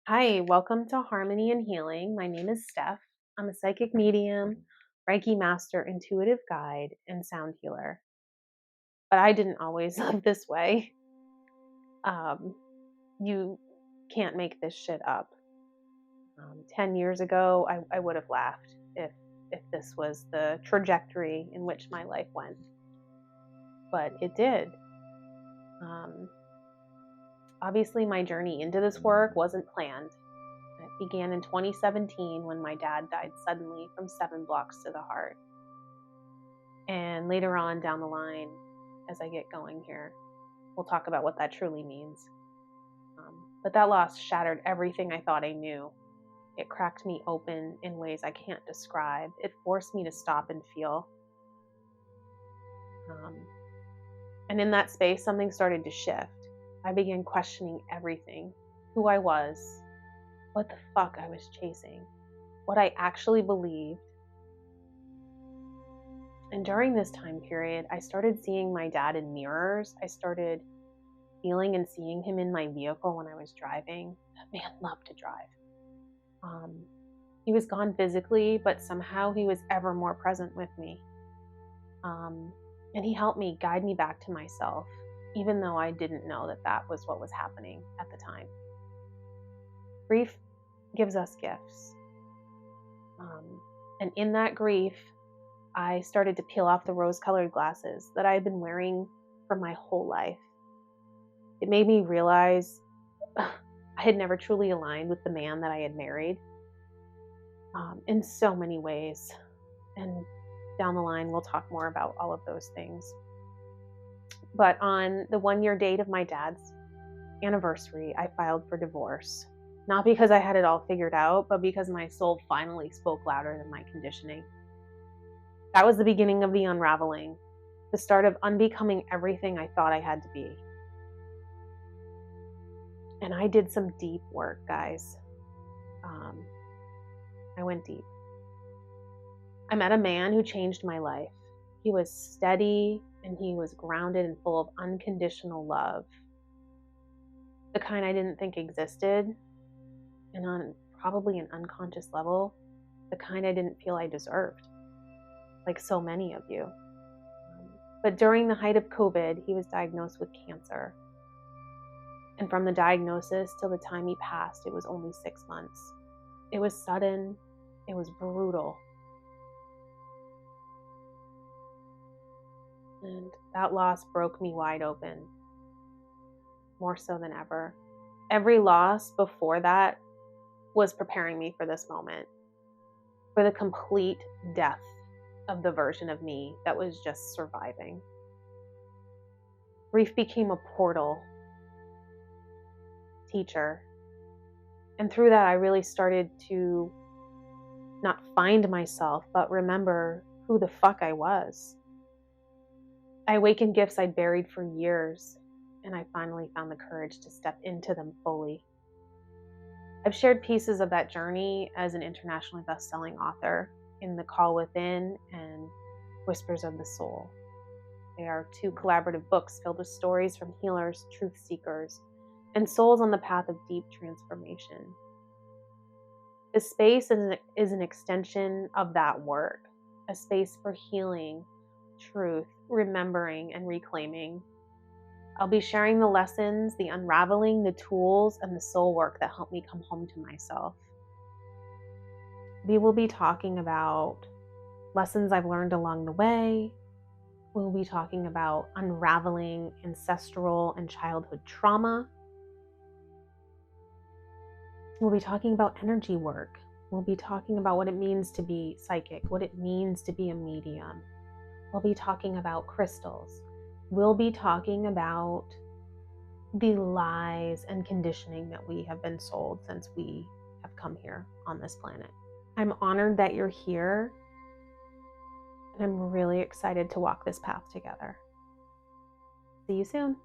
Hi, welcome to Harmony and Healing. My name is Steph. I'm a psychic medium, Reiki master, intuitive guide, and sound healer. But I didn't always live this way. Um, you can't make this shit up. 10 years ago, I would have laughed if this was the trajectory in which my life went. But it did. Um, Obviously, my journey into this work wasn't planned. It began in 2017 when my dad died suddenly from 7 blocks to the heart. And later on down the line, as I get going here, we'll talk about what that truly means. But that loss shattered everything I thought I knew. It cracked me open in ways I can't describe. It forced me to stop and feel. And in that space, something started to shift. I began questioning everything: who I was, what the fuck I was chasing, what I actually believed. And during this time period, I started seeing my dad in mirrors. I started feeling and seeing him in my vehicle when I was driving. That man loved to drive. He was gone physically, but somehow he was ever more present with me. And he helped me guide me back to myself, even though I didn't know that that was what was happening at the time. Grief gives us gifts. And in that grief, I started to peel off the rose-colored glasses that I had been wearing for my whole life. It made me realize I had never truly aligned with the man that I had married in so many ways. And down the line, we'll talk more about all of those things. But on the 1-year date of my dad's anniversary, I filed for divorce. Not because I had it all figured out, but because my soul finally spoke louder than my conditioning. That was the beginning of the unraveling, the start of unbecoming everything I thought I had to be. And I did some deep work, guys. I went deep. I met a man who changed my life. He was steady and he was grounded and full of unconditional love. The kind I didn't think existed, and on probably an unconscious level, the kind I didn't feel I deserved, like so many of you. But during the height of COVID, he was diagnosed with cancer. And from the diagnosis till the time he passed, it was only 6 months. It was sudden. It was brutal. And that loss broke me wide open, more so than ever. Every loss before that was preparing me for this moment, for the complete death of the version of me that was just surviving. Grief became a portal, teacher. And through that, I really started to not find myself, but remember who the fuck I was. I awakened gifts I'd buried for years, and I finally found the courage to step into them fully. I've shared pieces of that journey as an internationally best-selling author in The Call Within and Whispers of the Soul. They are 2 collaborative books filled with stories from healers, truth seekers, and souls on the path of deep transformation. This space is an extension of that work, a space for healing, truth, remembering, and reclaiming. I'll be sharing the lessons, the unraveling, the tools, and the soul work that helped me come home to myself. We will be talking about lessons I've learned along the way. We'll be talking about unraveling ancestral and childhood trauma. We'll be talking about energy work. We'll be talking about what it means to be psychic, what it means to be a medium. We'll be talking about crystals. We'll be talking about the lies and conditioning that we have been sold since we have come here on this planet. I'm honored that you're here, and I'm really excited to walk this path together. See you soon.